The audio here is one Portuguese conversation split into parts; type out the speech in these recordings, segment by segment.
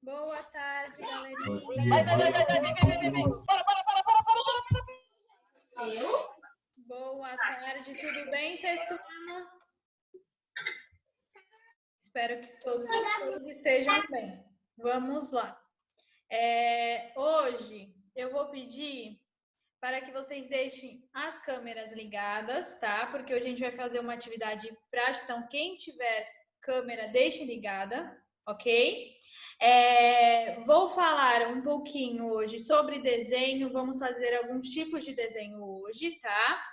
Boa tarde, Bom galerinha. dia. Boa tarde, tudo bem, sexto ano? Espero que todos estejam bem. Vamos lá. Hoje eu vou pedir para que vocês deixem as câmeras ligadas, tá? Porque hoje a gente vai fazer uma atividade prática, então quem tiver câmera, deixe ligada, ok? Vou falar um pouquinho hoje sobre desenho, vamos fazer alguns tipos de desenho hoje, tá?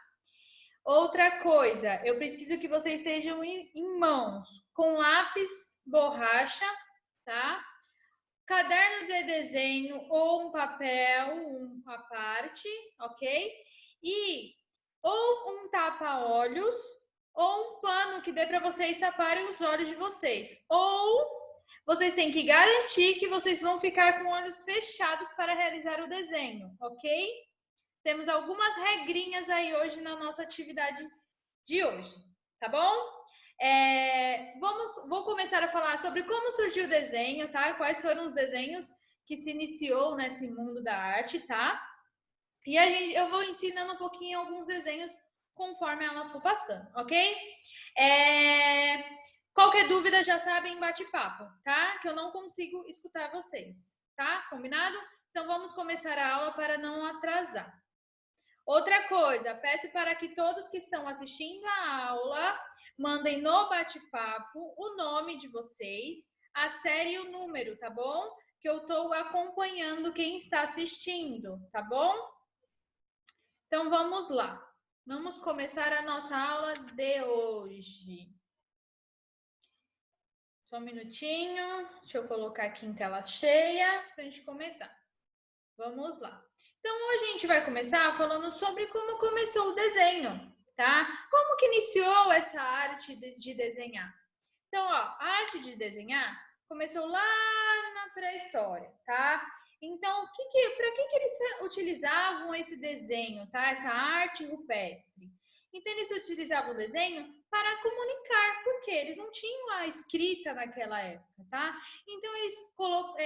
Outra coisa, eu preciso que vocês estejam em mãos com lápis, borracha, tá? Caderno de desenho ou um papel, uma parte, ok? E ou um tapa-olhos ou um pano que dê para vocês taparem os olhos de vocês. Ou vocês têm que garantir que vocês vão ficar com olhos fechados para realizar o desenho, ok? Temos algumas regrinhas aí hoje na nossa atividade de hoje, tá bom? Vou começar a falar sobre como surgiu o desenho, tá? Quais foram os desenhos que se iniciou nesse mundo da arte, tá? E eu vou ensinando um pouquinho alguns desenhos conforme ela for passando, ok? Qualquer dúvida já sabem, bate-papo, tá? Que eu não consigo escutar vocês, tá? Combinado? Então vamos começar a aula para não atrasar. Outra coisa, peço para que todos que estão assistindo a aula mandem no bate-papo o nome de vocês, a série e o número, tá bom? Que eu estou acompanhando quem está assistindo, tá bom? Então vamos lá. Vamos começar a nossa aula de hoje. Só um minutinho, deixa eu colocar aqui em tela cheia para a gente começar. Vamos lá. Então, hoje a gente vai começar falando sobre como começou o desenho, tá? Como que iniciou essa arte de desenhar? Então, ó, a arte de desenhar começou lá na pré-história, tá? Então, para que eles utilizavam esse desenho, tá? Essa arte rupestre. Então, eles utilizavam o desenho para comunicar, porque eles não tinham a escrita naquela época, tá? Então,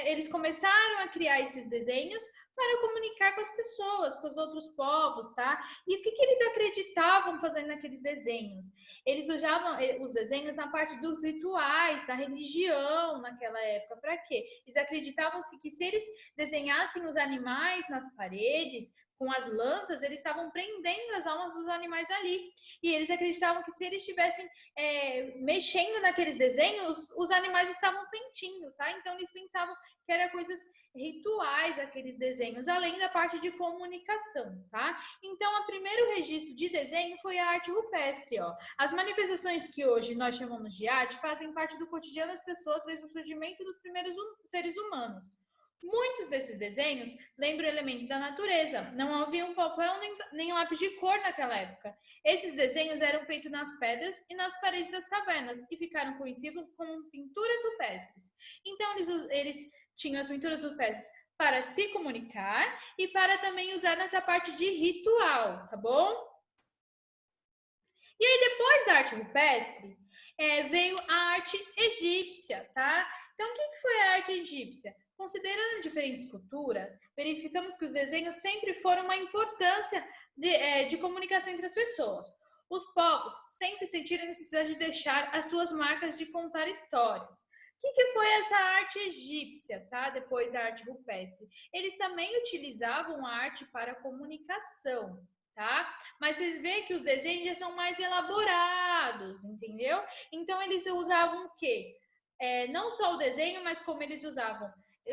eles começaram a criar esses desenhos para comunicar com as pessoas, com os outros povos, tá? E o que eles acreditavam fazendo naqueles desenhos? Eles usavam os desenhos na parte dos rituais, da religião naquela época. Para quê? Eles acreditavam que se eles desenhassem os animais nas paredes, com as lanças, eles estavam prendendo as almas dos animais ali. E eles acreditavam que se eles estivessem mexendo naqueles desenhos, os animais estavam sentindo, tá? Então eles pensavam que eram coisas rituais aqueles desenhos, além da parte de comunicação, tá? Então, o primeiro registro de desenho foi a arte rupestre, ó. As manifestações que hoje nós chamamos de arte fazem parte do cotidiano das pessoas desde o surgimento dos primeiros seres humanos. Muitos desses desenhos lembram elementos da natureza. Não havia um papel nem lápis de cor naquela época. Esses desenhos eram feitos nas pedras e nas paredes das cavernas e ficaram conhecidos como pinturas rupestres. Então, eles tinham as pinturas rupestres para se comunicar e para também usar nessa parte de ritual, tá bom? E aí, depois da arte rupestre, veio a arte egípcia, tá? Então, o que foi a arte egípcia? Considerando as diferentes culturas, verificamos que os desenhos sempre foram uma importância de comunicação entre as pessoas. Os povos sempre sentiram a necessidade de deixar as suas marcas de contar histórias. O que foi essa arte egípcia, tá? Depois da arte rupestre? Eles também utilizavam a arte para comunicação, tá? Mas vocês veem que os desenhos já são mais elaborados, entendeu? Então, eles usavam o quê? Não só o desenho, mas como eles usavam.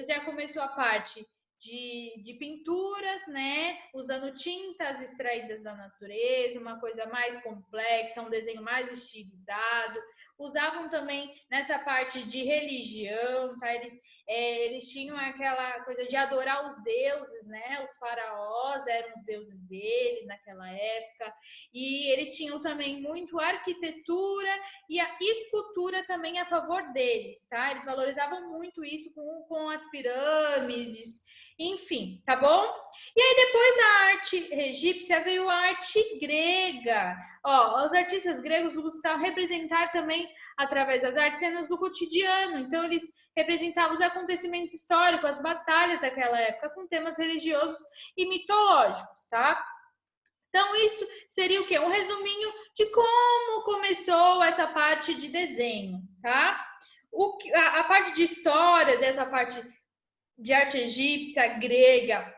Já começou a parte de pinturas, né? Usando tintas extraídas da natureza, uma coisa mais complexa, um desenho mais estilizado. Usavam também nessa parte de religião, tá? Eles tinham aquela coisa de adorar os deuses, né? Os faraós eram os deuses deles naquela época. E eles tinham também muito arquitetura e a escultura também a favor deles, tá? Eles valorizavam muito isso com as pirâmides, enfim, tá bom? E aí, depois da arte egípcia, veio a arte grega. Ó, os artistas gregos buscavam representar também através das artes, cenas do cotidiano. Então, eles representavam os acontecimentos históricos, as batalhas daquela época, com temas religiosos e mitológicos, tá? Então, isso seria o quê? Um resuminho de como começou essa parte de desenho, tá? A parte de história, dessa parte de arte egípcia, grega,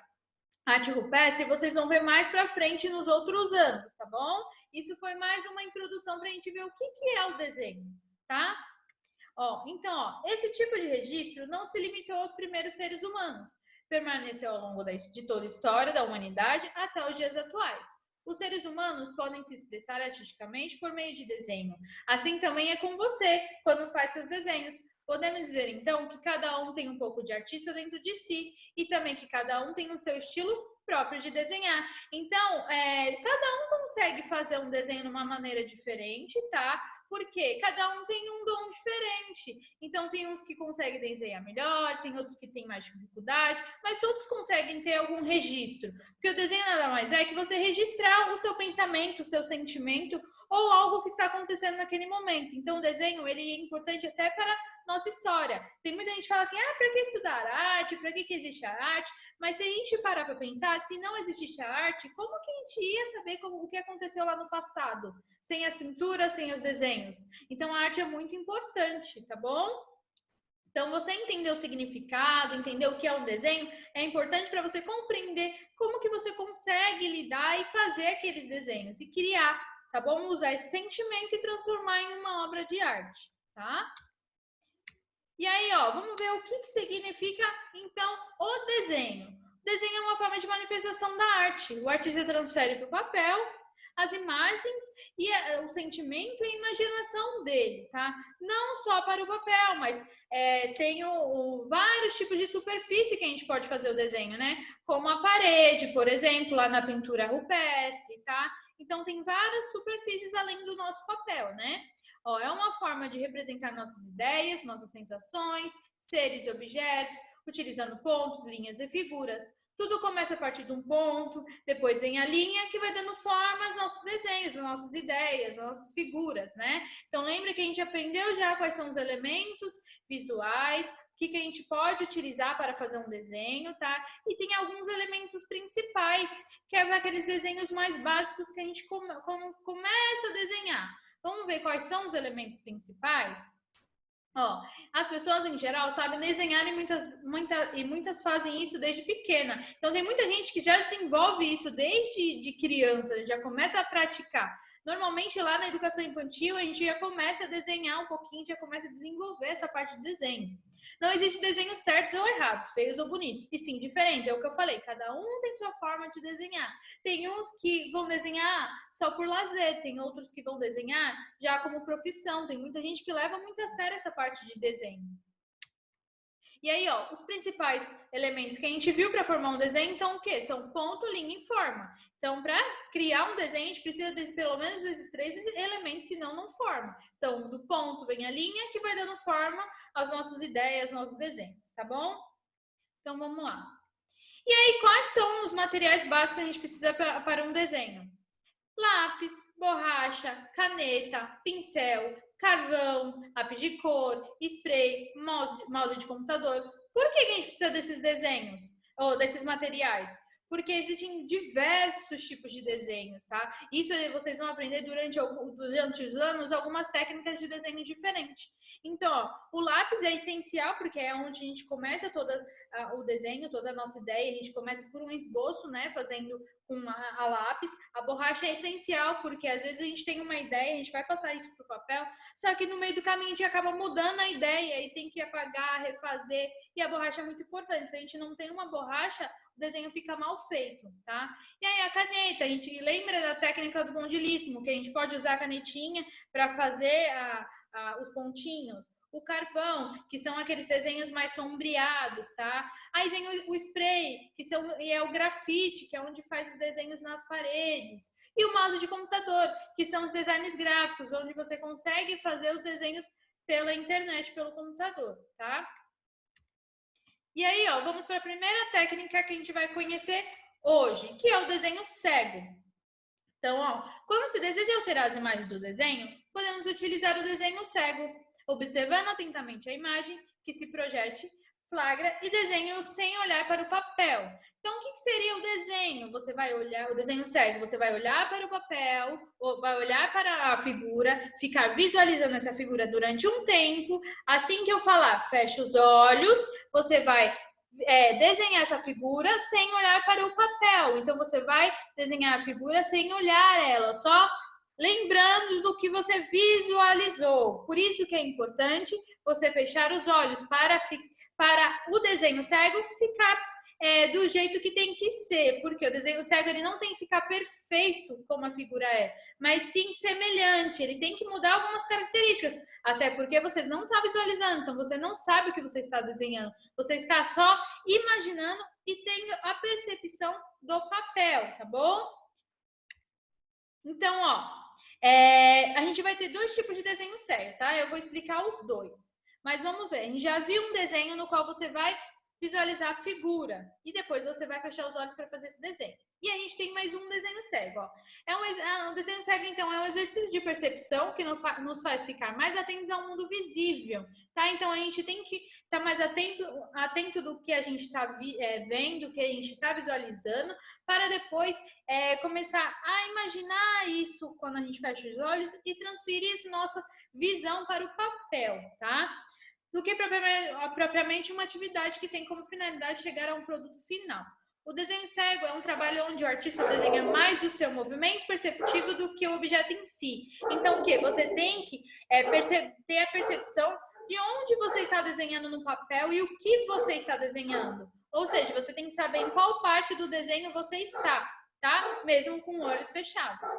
arte rupestre, vocês vão ver mais para frente nos outros anos, tá bom? Isso foi mais uma introdução para a gente ver o que é o desenho, tá? Então, esse tipo de registro não se limitou aos primeiros seres humanos, permaneceu ao longo de toda a história da humanidade até os dias atuais. Os seres humanos podem se expressar artisticamente por meio de desenho. Assim também é com você, quando faz seus desenhos. Podemos dizer, então, que cada um tem um pouco de artista dentro de si e também que cada um tem o seu estilo próprio de desenhar. Então, cada um consegue fazer um desenho de uma maneira diferente, tá? Porque cada um tem um dom diferente. Então, tem uns que conseguem desenhar melhor, tem outros que têm mais dificuldade, mas todos conseguem ter algum registro. Porque o desenho nada mais é que você registrar o seu pensamento, o seu sentimento ou algo que está acontecendo naquele momento. Então, o desenho, ele é importante até para nossa história. Tem muita gente que fala assim, para que estudar arte? Para que existe a arte? Mas se a gente parar para pensar, se não existisse a arte, como que a gente ia saber o que aconteceu lá no passado? Sem as pinturas, sem os desenhos. Então, a arte é muito importante, tá bom? Então, você entender o significado, entender o que é um desenho, é importante para você compreender como que você consegue lidar e fazer aqueles desenhos e criar, tá bom? Usar esse sentimento e transformar em uma obra de arte, tá? E aí, vamos ver o que significa, então, o desenho. O desenho é uma forma de manifestação da arte. O artista transfere para o papel as imagens e o sentimento e a imaginação dele, tá? Não só para o papel, mas tem vários tipos de superfície que a gente pode fazer o desenho, né? Como a parede, por exemplo, lá na pintura rupestre, tá? Então, tem várias superfícies além do nosso papel, né? É uma forma de representar nossas ideias, nossas sensações, seres e objetos, utilizando pontos, linhas e figuras. Tudo começa a partir de um ponto, depois vem a linha que vai dando forma aos nossos desenhos, às nossas ideias, às nossas figuras, né? Então, lembra que a gente aprendeu já quais são os elementos visuais, o que a gente pode utilizar para fazer um desenho, tá? E tem alguns elementos principais, que é aqueles desenhos mais básicos que a gente começa a desenhar. Vamos ver quais são os elementos principais? As pessoas em geral sabem desenhar e muitas fazem isso desde pequena. Então tem muita gente que já desenvolve isso desde de criança, já começa a praticar. Normalmente lá na educação infantil a gente já começa a desenhar um pouquinho, já começa a desenvolver essa parte de desenho. Não existe desenhos certos ou errados, feios ou bonitos, e sim diferentes. É o que eu falei, cada um tem sua forma de desenhar. Tem uns que vão desenhar só por lazer, tem outros que vão desenhar já como profissão. Tem muita gente que leva muito a sério essa parte de desenho. E aí, os principais elementos que a gente viu para formar um desenho, então o quê? São ponto, linha e forma. Então, para criar um desenho, a gente precisa de pelo menos desses 3 elementos, senão não forma. Então, do ponto vem a linha, que vai dando forma às nossas ideias, aos nossos desenhos, tá bom? Então, vamos lá. E aí, quais são os materiais básicos que a gente precisa para um desenho? Lápis, borracha, caneta, pincel, carvão, lápis de cor, spray, mouse de computador. Por que a gente precisa desses desenhos? Ou desses materiais? Porque existem diversos tipos de desenhos, tá? Isso vocês vão aprender durante os anos algumas técnicas de desenho diferentes. Então, o lápis é essencial porque é onde a gente começa todo o desenho, toda a nossa ideia. A gente começa por um esboço, né? Fazendo com a lápis. A borracha é essencial porque às vezes a gente tem uma ideia, a gente vai passar isso para o papel, só que no meio do caminho a gente acaba mudando a ideia e tem que apagar, refazer. E a borracha é muito importante. Se a gente não tem uma borracha, o desenho fica mal feito, tá? E aí a caneta, a gente lembra da técnica do pontilhismo, que a gente pode usar a canetinha para fazer os pontinhos. O carvão, que são aqueles desenhos mais sombreados, tá? Aí vem o spray, que é o grafite, que é onde faz os desenhos nas paredes. E o mouse de computador, que são os designs gráficos, onde você consegue fazer os desenhos pela internet, pelo computador, tá? E aí, vamos para a primeira técnica que a gente vai conhecer hoje, que é o desenho cego. Então, quando se deseja alterar as imagens do desenho, podemos utilizar o desenho cego, observando atentamente a imagem que se projete, flagra e desenho sem olhar para o papel. Então, o que seria o desenho? Você vai olhar, o desenho cego, você vai olhar para o papel, ou vai olhar para a figura, ficar visualizando essa figura durante um tempo. Assim que eu falar, fecha os olhos, você vai desenhar essa figura sem olhar para o papel. Então, você vai desenhar a figura sem olhar ela, só lembrando do que você visualizou. Por isso que é importante você fechar os olhos para o desenho cego ficar do jeito que tem que ser, porque o desenho cego ele não tem que ficar perfeito como a figura é, mas sim semelhante, ele tem que mudar algumas características, até porque você não está visualizando, então você não sabe o que você está desenhando, você está só imaginando e tendo a percepção do papel, tá bom? Então, a gente vai ter dois tipos de desenho cego, tá? Eu vou explicar os dois. Mas vamos ver, a gente já viu um desenho no qual você vai visualizar a figura e depois você vai fechar os olhos para fazer esse desenho. E a gente tem mais um desenho cego, ó. Um desenho cego, então, é um exercício de percepção que nos faz ficar mais atentos ao mundo visível, tá? Então, a gente tem que estar mais atento do que a gente está vendo, que a gente está visualizando, para depois começar a imaginar isso quando a gente fecha os olhos e transferir essa nossa visão para o papel, tá? Do que propriamente uma atividade que tem como finalidade chegar a um produto final. O desenho cego é um trabalho onde o artista desenha mais o seu movimento perceptivo do que o objeto em si. Então, o que? Você tem que ter a percepção de onde você está desenhando no papel e o que você está desenhando. Ou seja, você tem que saber em qual parte do desenho você está, tá? Mesmo com olhos fechados.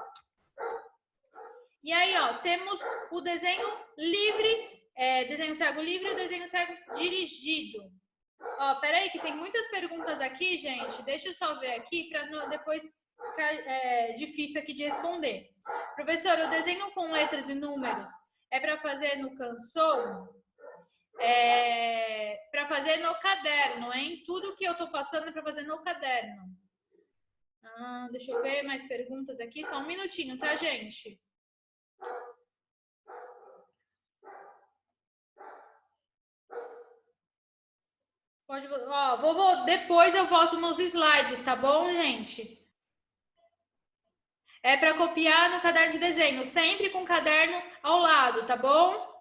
E aí, temos o desenho livre, desenho cego livre e o desenho cego dirigido. Peraí, que tem muitas perguntas aqui, gente. Deixa eu só ver aqui para depois ficar difícil aqui de responder. Professor, o desenho com letras e números é para fazer no Canson? Para fazer no caderno, hein? Tudo que eu tô passando é para fazer no caderno. Deixa eu ver mais perguntas aqui. Só um minutinho, tá, gente? Pode, depois eu volto nos slides, tá bom, gente? É para copiar no caderno de desenho, sempre com o caderno ao lado, tá bom?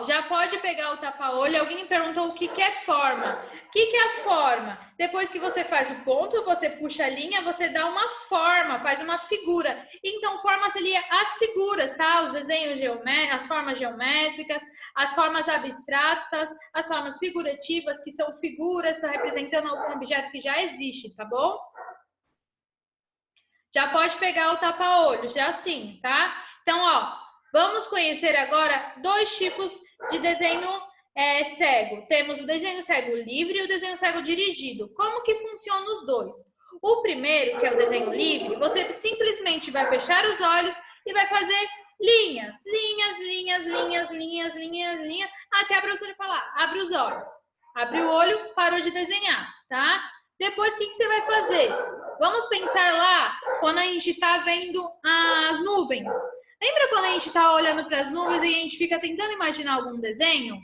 Já pode pegar o tapa-olho. Alguém me perguntou o que é forma. O que é a forma? Depois que você faz o ponto, você puxa a linha, você dá uma forma, faz uma figura. Então, forma seria as figuras, tá? Os desenhos geométricos, as formas geométricas, as formas abstratas, as formas figurativas, que são figuras, tá representando algum objeto que já existe, tá bom? Já pode pegar o tapa-olho, já assim, tá? Então, vamos conhecer agora dois tipos de desenho cego. Temos o desenho cego livre e o desenho cego dirigido. Como que funciona os dois? O primeiro, que é o desenho livre, você simplesmente vai fechar os olhos e vai fazer linhas, até a professora falar, abre os olhos. Abre o olho, parou de desenhar, tá? Depois, o que você vai fazer? Vamos pensar lá, quando a gente está vendo as nuvens. Lembra quando a gente está olhando para as nuvens e a gente fica tentando imaginar algum desenho?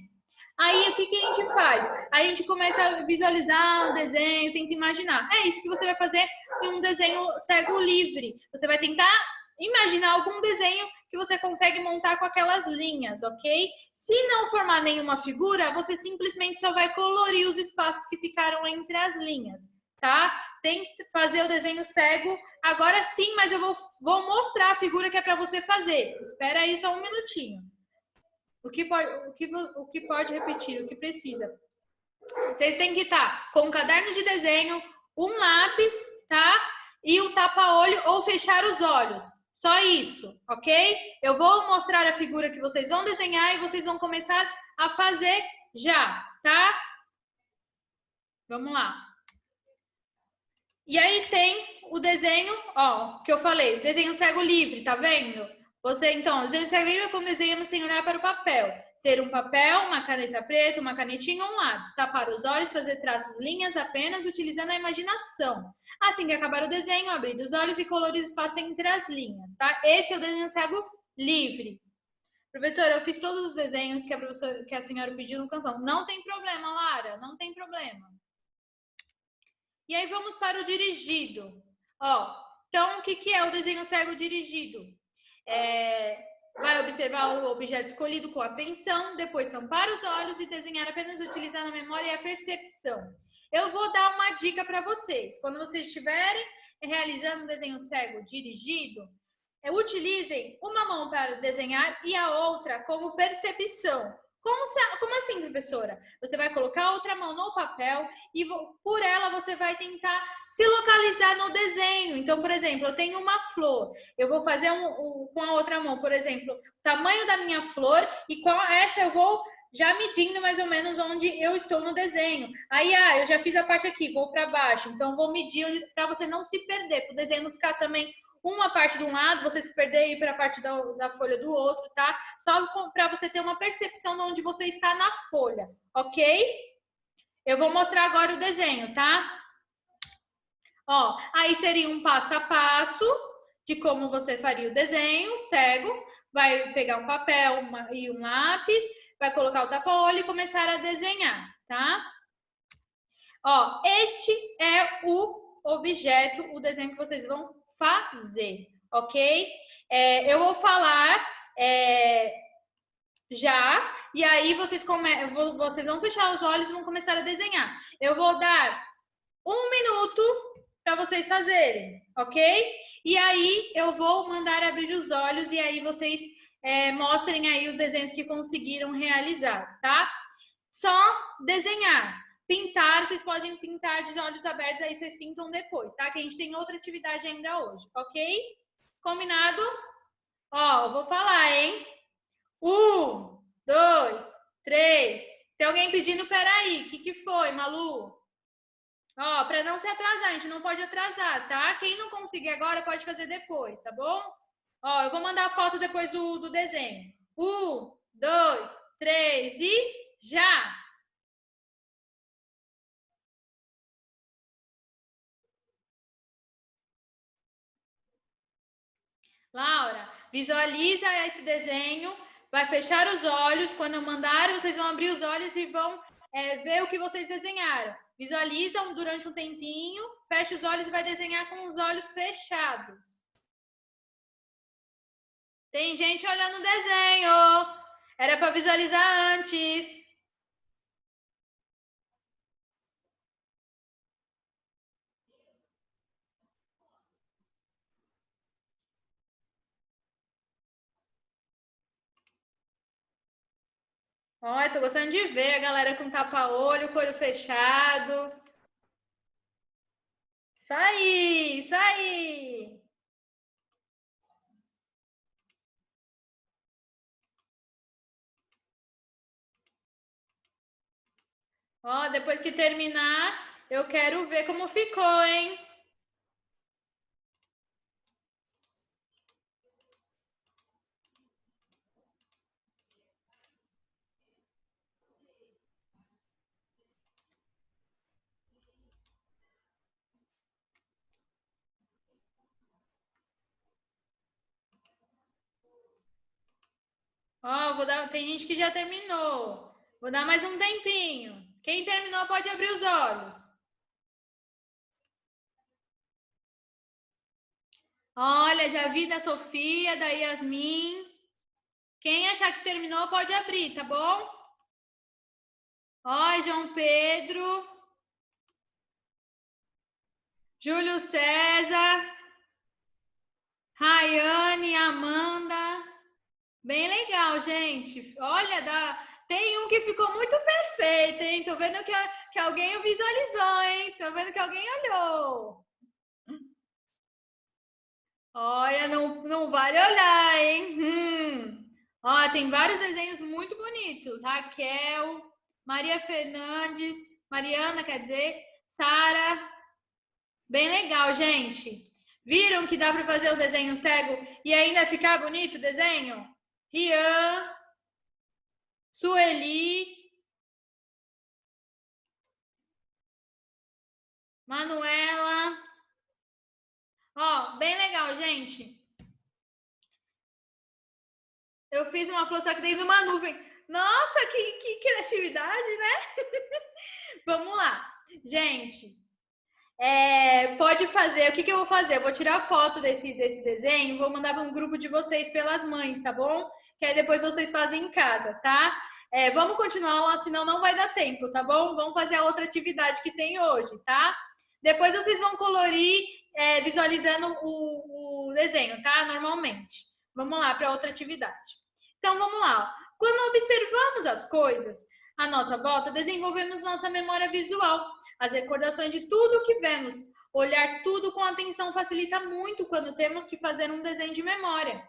Aí, o que a gente faz? A gente começa a visualizar o desenho, tenta imaginar. É isso que você vai fazer em um desenho cego livre. Você vai tentar imaginar algum desenho que você consegue montar com aquelas linhas, ok? Se não formar nenhuma figura, você simplesmente só vai colorir os espaços que ficaram entre as linhas, tá? Tem que fazer o desenho cego agora sim, mas eu vou mostrar a figura que é para você fazer. Espera aí só um minutinho. O que pode repetir, o que precisa. Vocês têm que estar com um caderno de desenho, um lápis, tá? E o tapa-olho ou fechar os olhos. Só isso, ok? Eu vou mostrar a figura que vocês vão desenhar e vocês vão começar a fazer já, tá? Vamos lá. E aí tem o desenho, que eu falei, desenho cego livre, tá vendo? Então, desenho cego livre é quando desenhamos sem olhar para o papel. Ter um papel, uma caneta preta, uma canetinha ou um lápis. Tapar os olhos, fazer traços, linhas apenas, utilizando a imaginação. Assim que acabar o desenho, abrir os olhos e colorir espaço entre as linhas, tá? Esse é o desenho cego livre. Professora, eu fiz todos os desenhos que a senhora pediu no canção. Não tem problema, Lara, não tem problema. E aí vamos para o dirigido. Ó, então, o que é o desenho cego dirigido? Vai observar o objeto escolhido com atenção, depois tampar os olhos e desenhar apenas utilizando a memória e a percepção. Eu vou dar uma dica para vocês. Quando vocês estiverem realizando um desenho cego dirigido, utilizem uma mão para desenhar e a outra como percepção. Como assim, professora? Você vai colocar a outra mão no papel e por ela você vai tentar se localizar no desenho. Então, por exemplo, eu tenho uma flor. Eu vou fazer com a outra mão, por exemplo, o tamanho da minha flor e com essa eu vou já medindo mais ou menos onde eu estou no desenho. Aí, eu já fiz a parte aqui, vou para baixo. Então, vou medir para você não se perder, para o desenho não ficar também uma parte de um lado, você se perder e ir para a parte da folha do outro, tá? Só para você ter uma percepção de onde você está na folha, ok? Eu vou mostrar agora o desenho, tá? Ó, aí seria um passo a passo de como você faria o desenho cego. Vai pegar um papel e um lápis, vai colocar o tapa-olho e começar a desenhar, tá? Ó, este é o objeto, o desenho que vocês vão fazer, ok? Eu vou falar já, e aí vocês vão fechar os olhos e vão começar a desenhar. Eu vou dar 1 minuto para vocês fazerem, ok? E aí eu vou mandar abrir os olhos e aí vocês mostrem aí os desenhos que conseguiram realizar, tá? Só desenhar. Pintar, vocês podem pintar de olhos abertos, aí vocês pintam depois, tá? Que a gente tem outra atividade ainda hoje, ok? Combinado? Ó, eu vou falar, hein? 1, 2, 3. Tem alguém pedindo peraí. O que foi, Malu? Ó, para não se atrasar, a gente não pode atrasar, tá? Quem não conseguir agora pode fazer depois, tá bom? Ó, eu vou mandar a foto depois do desenho. 1, 2, 3 e já! Laura, visualiza esse desenho, vai fechar os olhos. Quando eu mandar, vocês vão abrir os olhos e vão ver o que vocês desenharam. Visualizam durante um tempinho, fecha os olhos e vai desenhar com os olhos fechados. Tem gente olhando o desenho. Era para visualizar antes. Olha, tô gostando de ver a galera com tapa-olho, com o olho fechado. Isso aí, isso aí. Ó, depois que terminar, eu quero ver como ficou, hein? Ó, tem gente que já terminou. Vou dar mais um tempinho. Quem terminou pode abrir os olhos. Olha, já vi da Sofia, da Yasmin. Quem achar que terminou pode abrir, tá bom? Ó, João Pedro. Júlio César. Rayane, Amanda. Bem legal, gente. Olha, tem um que ficou muito perfeito, hein? Tô vendo que alguém o visualizou, hein? Tô vendo que alguém olhou. Olha, não vale olhar, hein? Ó, tem vários desenhos muito bonitos. Raquel, Maria Fernandes, Mariana, quer dizer, Sara. Bem legal, gente. Viram que dá para fazer um desenho cego e ainda ficar bonito o desenho? Rian, Sueli, Manuela. Ó, bem legal, gente. Eu fiz uma flor só que dentro de uma nuvem. Nossa, que criatividade, né? Vamos lá. Gente, pode fazer. O que eu vou fazer? Eu vou tirar foto desse desenho e vou mandar para um grupo de vocês pelas mães, tá bom? Que aí depois vocês fazem em casa, tá? Vamos continuar, senão não vai dar tempo, tá bom? Vamos fazer a outra atividade que tem hoje, tá? Depois vocês vão colorir visualizando o desenho, tá? Normalmente. Vamos lá para outra atividade. Então, vamos lá. Quando observamos as coisas à nossa volta, desenvolvemos nossa memória visual, as recordações de tudo que vemos. Olhar tudo com atenção facilita muito quando temos que fazer um desenho de memória.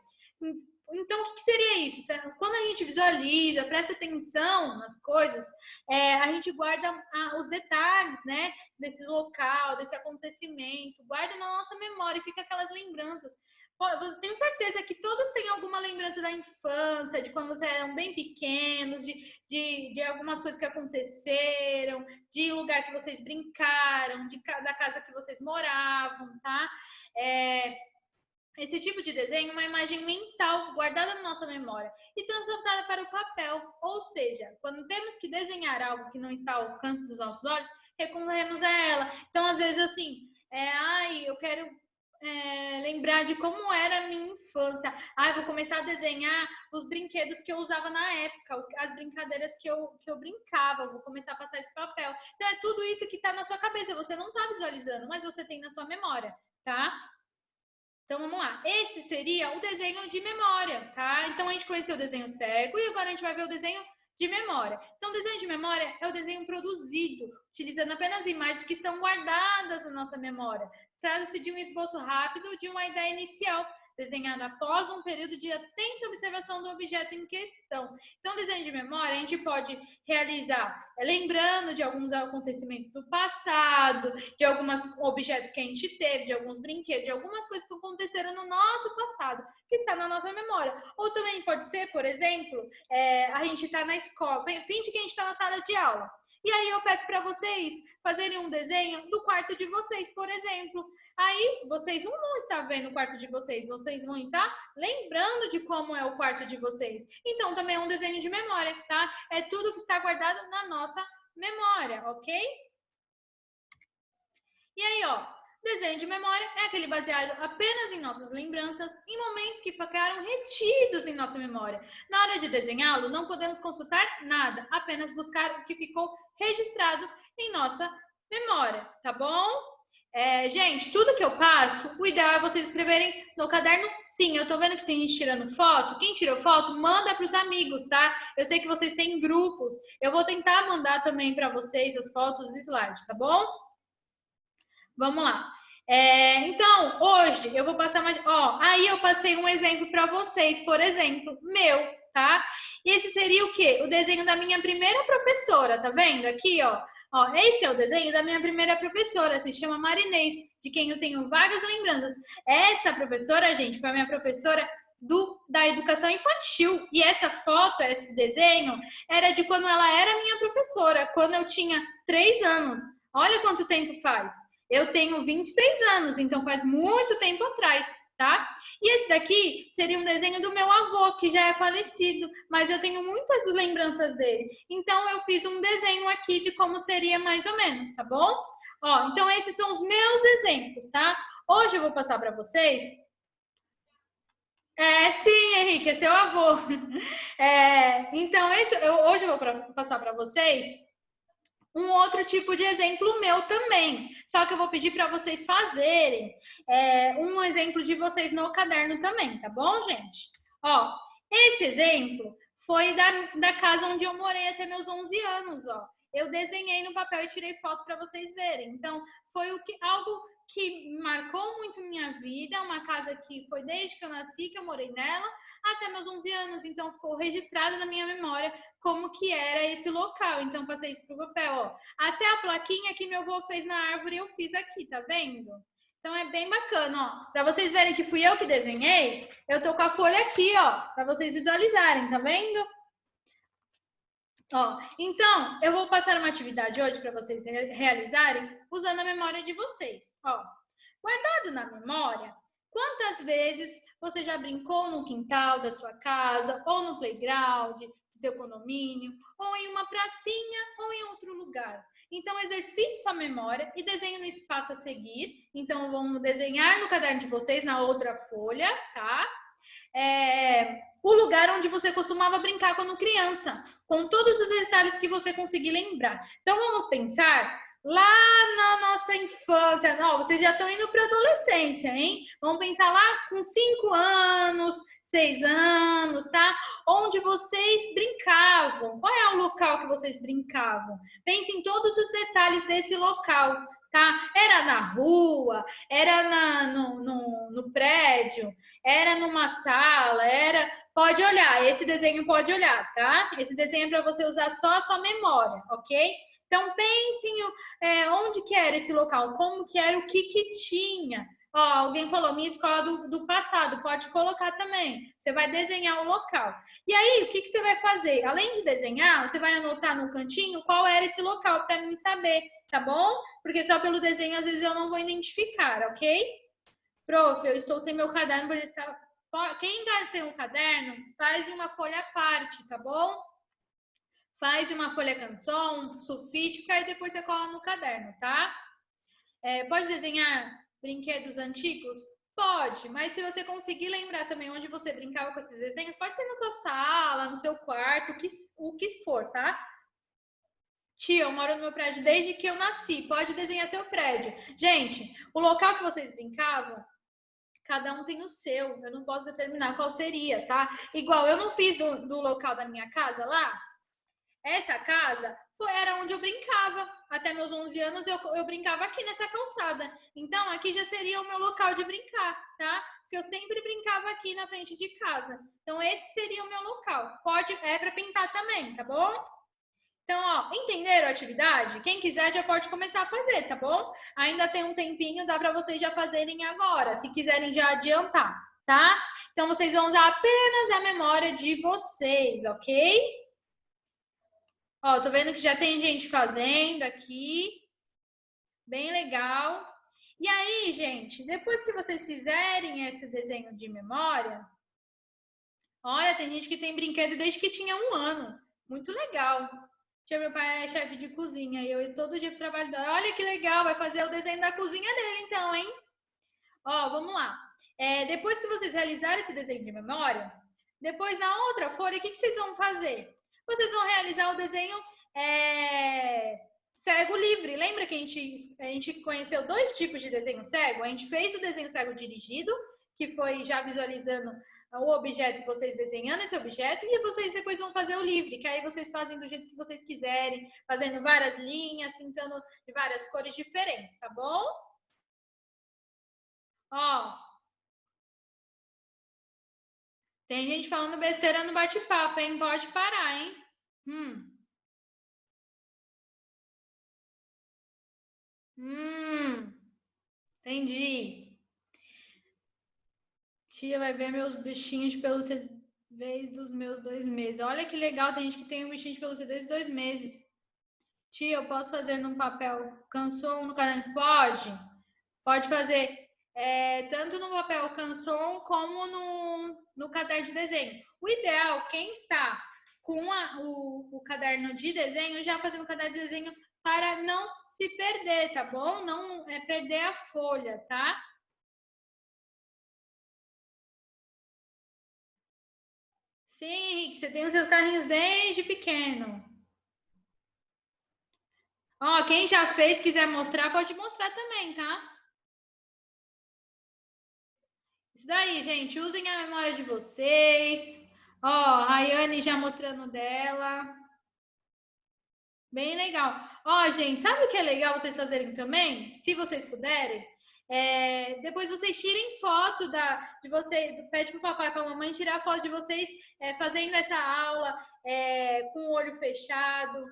Então, o que seria isso? Quando a gente visualiza, presta atenção nas coisas, a gente guarda os detalhes, né? Desse local, desse acontecimento, guarda na nossa memória e fica aquelas lembranças. Eu tenho certeza que todos têm alguma lembrança da infância, de quando vocês eram bem pequenos, de algumas coisas que aconteceram, de lugar que vocês brincaram, da casa que vocês moravam, tá? Esse tipo de desenho é uma imagem mental guardada na nossa memória e transportada para o papel. Ou seja, quando temos que desenhar algo que não está ao alcance dos nossos olhos, recorremos a ela. Então, às vezes, assim, eu quero lembrar de como era a minha infância. Vou começar a desenhar os brinquedos que eu usava na época, as brincadeiras que eu brincava, vou começar a passar esse papel. Então, é tudo isso que está na sua cabeça. Você não está visualizando, mas você tem na sua memória, tá? Então, vamos lá. Esse seria o desenho de memória, tá? Então, a gente conheceu o desenho cego e agora a gente vai ver o desenho de memória. Então, o desenho de memória é o desenho produzido, utilizando apenas imagens que estão guardadas na nossa memória. Trata-se de um esboço rápido de uma ideia inicial, desenhada após um período de atenta observação do objeto em questão. Então, desenho de memória a gente pode realizar lembrando de alguns acontecimentos do passado, de alguns objetos que a gente teve, de alguns brinquedos, de algumas coisas que aconteceram no nosso passado, que está na nossa memória. Ou também pode ser, por exemplo, a gente está na escola, finge que a gente está na sala de aula. E aí eu peço para vocês fazerem um desenho do quarto de vocês, por exemplo. Aí vocês não vão estar vendo o quarto de vocês, vocês vão estar lembrando de como é o quarto de vocês. Então também é um desenho de memória, tá? É tudo que está guardado na nossa memória, ok? E aí, ó, desenho de memória é aquele baseado apenas em nossas lembranças, em momentos que ficaram retidos em nossa memória. Na hora de desenhá-lo, não podemos consultar nada, apenas buscar o que ficou registrado em nossa memória, tá bom? Gente, tudo que eu passo, o ideal é vocês escreverem no caderno. Sim, eu tô vendo que tem gente tirando foto. Quem tirou foto, manda para os amigos, tá? Eu sei que vocês têm grupos. Eu vou tentar mandar também para vocês as fotos, os slides, tá bom? Vamos lá. Então, hoje eu vou passar mais. Aí eu passei um exemplo para vocês, por exemplo, meu, tá? E esse seria o quê? O desenho da minha primeira professora, tá vendo? Aqui, ó. Esse é o desenho da minha primeira professora, se chama Marinês, de quem eu tenho vagas lembranças. Essa professora, gente, foi a minha professora da educação infantil. E essa foto, esse desenho, era de quando ela era minha professora, quando eu tinha 3 anos. Olha quanto tempo faz. Eu tenho 26 anos, então faz muito tempo atrás, tá? E esse daqui seria um desenho do meu avô, que já é falecido, mas eu tenho muitas lembranças dele. Então, eu fiz um desenho aqui de como seria mais ou menos, tá bom? Então, esses são os meus exemplos, tá? Hoje eu vou passar para vocês... Sim, Henrique, é seu avô. Então, hoje eu vou passar para vocês um outro tipo de exemplo meu também. Só que eu vou pedir para vocês fazerem um exemplo de vocês no caderno também, tá bom, gente? Esse exemplo foi da casa onde eu morei até meus 11 anos, ó. Eu desenhei no papel e tirei foto para vocês verem. Então, foi algo que marcou muito minha vida, uma casa que foi desde que eu nasci, que eu morei nela, até meus 11 anos. Então, ficou registrado na minha memória como que era esse local. Então, passei isso pro papel, ó. Até a plaquinha que meu avô fez na árvore, eu fiz aqui, tá vendo? Então é bem bacana, ó. Para vocês verem que fui eu que desenhei, eu tô com a folha aqui, ó, para vocês visualizarem, tá vendo? Ó, então, eu vou passar uma atividade hoje para vocês realizarem usando a memória de vocês. Ó, guardado na memória, quantas vezes você já brincou no quintal da sua casa, ou no playground, do seu condomínio, ou em uma pracinha, ou em outro lugar? Então, exercite sua memória e desenhe no espaço a seguir. Então, vamos desenhar no caderno de vocês, na outra folha, tá? O lugar onde você costumava brincar quando criança, com todos os detalhes que você conseguir lembrar. Então, vamos pensar lá na nossa infância. Não, vocês já estão indo para a adolescência, hein? Vamos pensar lá com 5 anos, 6 anos, tá? Onde vocês brincavam. Qual é o local que vocês brincavam? Pense em todos os detalhes desse local, tá? Era na rua, era no prédio, era numa sala, era... Pode olhar, esse desenho pode olhar, tá? Esse desenho é para você usar só a sua memória, ok? Então, pensem onde que era esse local, como que era, o que que tinha. Ó, alguém falou, minha escola do passado, pode colocar também. Você vai desenhar o local. E aí, o que que você vai fazer? Além de desenhar, você vai anotar no cantinho qual era esse local para mim saber, tá bom? Porque só pelo desenho, às vezes, eu não vou identificar, ok? Prof, eu estou sem meu caderno, pois está... Quem tá sem o caderno, faz uma folha à parte, tá bom? Faz uma folha canção, um sulfite, porque aí depois você cola no caderno, tá? Pode desenhar brinquedos antigos? Pode, mas se você conseguir lembrar também onde você brincava com esses desenhos, pode ser na sua sala, no seu quarto, o que for, tá? Tia, eu moro no meu prédio desde que eu nasci, pode desenhar seu prédio. Gente, o local que vocês brincavam, cada um tem o seu, eu não posso determinar qual seria, tá? Igual, eu não fiz do local da minha casa lá, essa casa era onde eu brincava, até meus 11 anos eu brincava aqui nessa calçada, então aqui já seria o meu local de brincar, tá? Porque eu sempre brincava aqui na frente de casa, então esse seria o meu local, para pintar também, tá bom? Então, ó, entenderam a atividade? Quem quiser já pode começar a fazer, tá bom? Ainda tem um tempinho, dá para vocês já fazerem agora, se quiserem já adiantar, tá? Então, vocês vão usar apenas a memória de vocês, ok? Ó, tô vendo que já tem gente fazendo aqui. Bem legal. E aí, gente, depois que vocês fizerem esse desenho de memória, olha, tem gente que tem brinquedo desde que tinha 1 ano. Muito legal. Meu pai é chefe de cozinha e eu todo dia pro trabalho dela. Olha que legal, vai fazer o desenho da cozinha dele então, hein? Ó, vamos lá. Depois que vocês realizarem esse desenho de memória, depois na outra folha, o que vocês vão fazer? Vocês vão realizar o desenho cego livre. Lembra que a gente conheceu 2 tipos de desenho cego? A gente fez o desenho cego dirigido, que foi já visualizando o objeto, vocês desenhando esse objeto, e vocês depois vão fazer o livre, que aí vocês fazem do jeito que vocês quiserem, fazendo várias linhas, pintando de várias cores diferentes, tá bom? Ó, tem gente falando besteira no bate-papo, hein? Pode parar, hein? Entendi. Tia vai ver meus bichinhos de pelúcia desde os meus 2 meses. Olha que legal, tem gente que tem um bichinho de pelúcia desde 2 meses. Tia, eu posso fazer num papel canson no caderno? Pode. Pode fazer tanto no papel canson como no caderno de desenho. O ideal, quem está com o caderno de desenho, já fazendo o caderno de desenho para não se perder, tá bom? Não perder a folha, tá? Sim, Henrique, você tem os seus carrinhos desde pequeno. Ó, quem já fez, quiser mostrar, pode mostrar também, tá? Isso daí, gente, usem a memória de vocês. Ó, a Rayane já mostrando dela. Bem legal. Ó, gente, sabe o que é legal vocês fazerem também? Se vocês puderem, depois vocês tirem foto de vocês, pede pro papai e pra mamãe tirar foto de vocês fazendo essa aula com o olho fechado,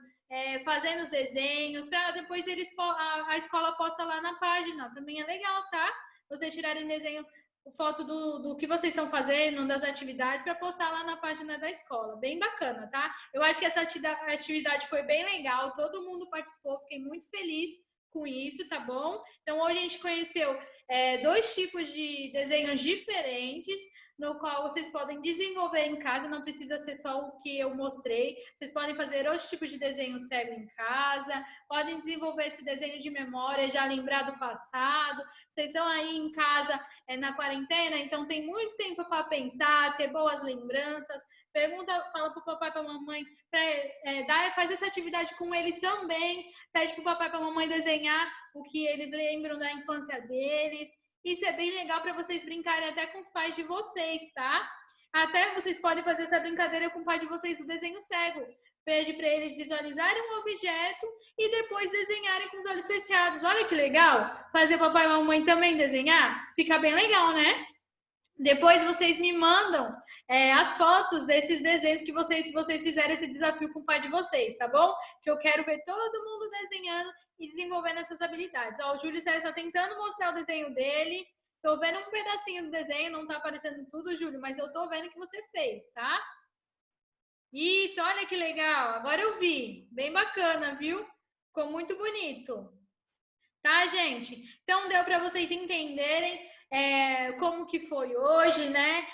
fazendo os desenhos, para depois a escola posta lá na página. Também é legal, tá? Vocês tirarem desenho, foto do que vocês estão fazendo, das atividades, para postar lá na página da escola. Bem bacana, tá? Eu acho que essa atividade foi bem legal, todo mundo participou, fiquei muito feliz com isso, tá bom? Então, hoje a gente conheceu 2 tipos de desenhos diferentes, no qual vocês podem desenvolver em casa, não precisa ser só o que eu mostrei. Vocês podem fazer outros tipos de desenho cego em casa, podem desenvolver esse desenho de memória, já lembrar do passado. Vocês estão aí em casa na quarentena, então tem muito tempo para pensar, ter boas lembranças. Fala pro papai e pra mamãe, faz essa atividade com eles também. Pede pro papai e pra mamãe desenhar o que eles lembram da infância deles. Isso é bem legal para vocês brincarem até com os pais de vocês, tá? Até vocês podem fazer essa brincadeira com o pai de vocês do desenho cego. Pede para eles visualizarem um objeto e depois desenharem com os olhos fechados. Olha que legal! Fazer papai e mamãe também desenhar? Fica bem legal, né? Depois vocês me mandam as fotos desses desenhos que se vocês fizerem esse desafio com o pai de vocês, tá bom? Que eu quero ver todo mundo desenhando e desenvolvendo essas habilidades. Ó, o Júlio César está tentando mostrar o desenho dele. Tô vendo um pedacinho do desenho, não tá aparecendo tudo, Júlio, mas eu tô vendo que você fez, tá? Isso, olha que legal. Agora eu vi. Bem bacana, viu? Ficou muito bonito. Tá, gente? Então, deu para vocês entenderem como que foi hoje, né?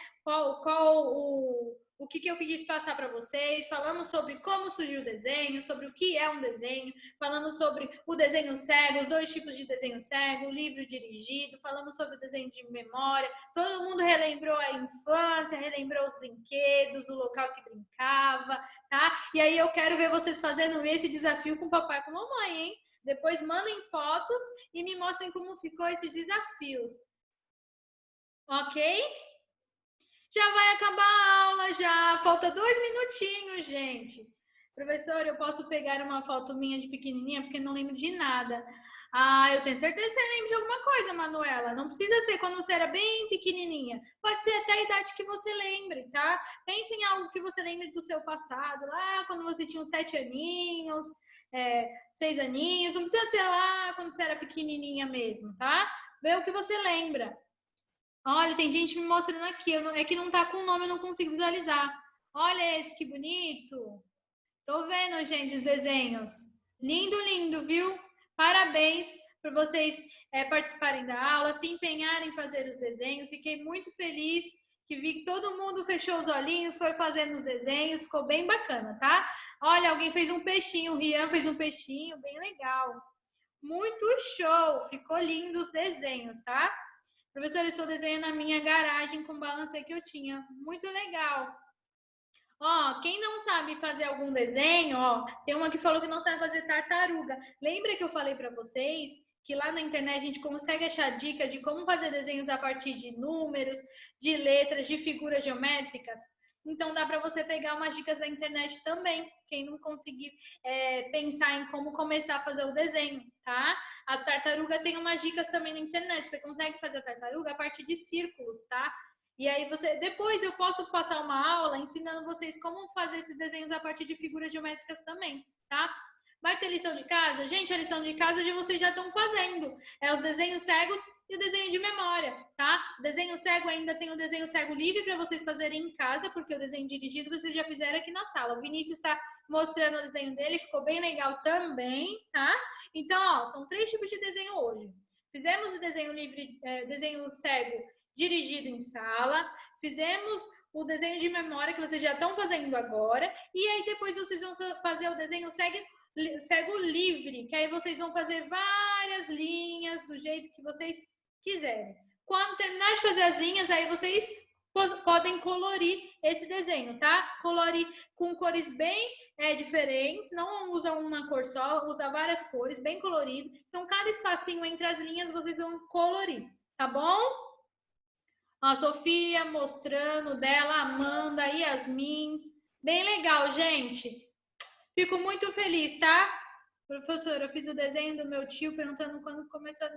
O que eu quis passar para vocês, falando sobre como surgiu o desenho, sobre o que é um desenho, falando sobre o desenho cego, os 2 tipos de desenho cego, o livro dirigido, falando sobre o desenho de memória. Todo mundo relembrou a infância, relembrou os brinquedos, o local que brincava, tá? E aí eu quero ver vocês fazendo esse desafio com o papai e com a mamãe, hein? Depois mandem fotos e me mostrem como ficou esses desafios. Ok? Já vai acabar a aula já. Falta 2 minutinhos, gente. Professor, eu posso pegar uma foto minha de pequenininha porque não lembro de nada. Ah, eu tenho certeza que você lembra de alguma coisa, Manuela. Não precisa ser quando você era bem pequenininha. Pode ser até a idade que você lembre, tá? Pense em algo que você lembre do seu passado. Lá quando você tinha uns 7 aninhos, 6 aninhos. Não precisa ser lá quando você era pequenininha mesmo, tá? Vê o que você lembra. Olha, tem gente me mostrando aqui. É que não tá com o nome, eu não consigo visualizar. Olha esse, que bonito. Tô vendo, gente, os desenhos. Lindo, lindo, viu? Parabéns por vocês participarem da aula, se empenharem em fazer os desenhos. Fiquei muito feliz que vi que todo mundo fechou os olhinhos, foi fazendo os desenhos. Ficou bem bacana, tá? Olha, alguém fez um peixinho. O Rian fez um peixinho, bem legal. Muito show! Ficou lindo os desenhos, tá? Professor, eu estou desenhando a minha garagem com o balancê que eu tinha. Muito legal. Ó, quem não sabe fazer algum desenho, ó, tem uma que falou que não sabe fazer tartaruga. Lembra que eu falei para vocês que lá na internet a gente consegue achar dica de como fazer desenhos a partir de números, de letras, de figuras geométricas? Então dá para você pegar umas dicas da internet também, quem não conseguir pensar em como começar a fazer o desenho, tá? A tartaruga tem umas dicas também na internet. Você consegue fazer a tartaruga a partir de círculos, tá? E aí depois eu posso passar uma aula ensinando vocês como fazer esses desenhos a partir de figuras geométricas também, tá? Vai ter lição de casa? Gente, a lição de casa vocês já estão fazendo. É os desenhos cegos e o desenho de memória, tá? O desenho cego ainda tem o desenho cego livre para vocês fazerem em casa, porque o desenho dirigido vocês já fizeram aqui na sala. O Vinícius está mostrando o desenho dele, ficou bem legal também, tá? Então, ó, são 3 tipos de desenho hoje. Fizemos o desenho livre, desenho cego dirigido em sala, fizemos o desenho de memória que vocês já estão fazendo agora, e aí depois vocês vão fazer o desenho cego livre, que aí vocês vão fazer várias linhas do jeito que vocês quiserem. Quando terminar de fazer as linhas, aí vocês podem colorir esse desenho, tá? Colorir com cores bem diferentes, não usa uma cor só, usa várias cores, bem colorido. Então, cada espacinho entre as linhas vocês vão colorir, tá bom? A Sofia mostrando dela, Amanda, Yasmin. Bem legal, gente. Fico muito feliz, tá? Professora, eu fiz o desenho do meu tio perguntando quando começou.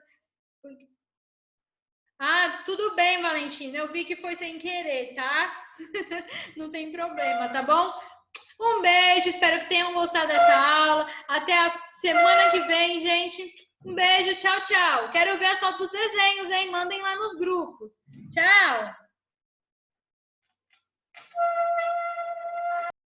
Ah, tudo bem, Valentina. Eu vi que foi sem querer, tá? Não tem problema, tá bom? Um beijo, espero que tenham gostado dessa aula. Até a semana que vem, gente. Um beijo, tchau, tchau. Quero ver as fotos dos desenhos, hein? Mandem lá nos grupos. Tchau!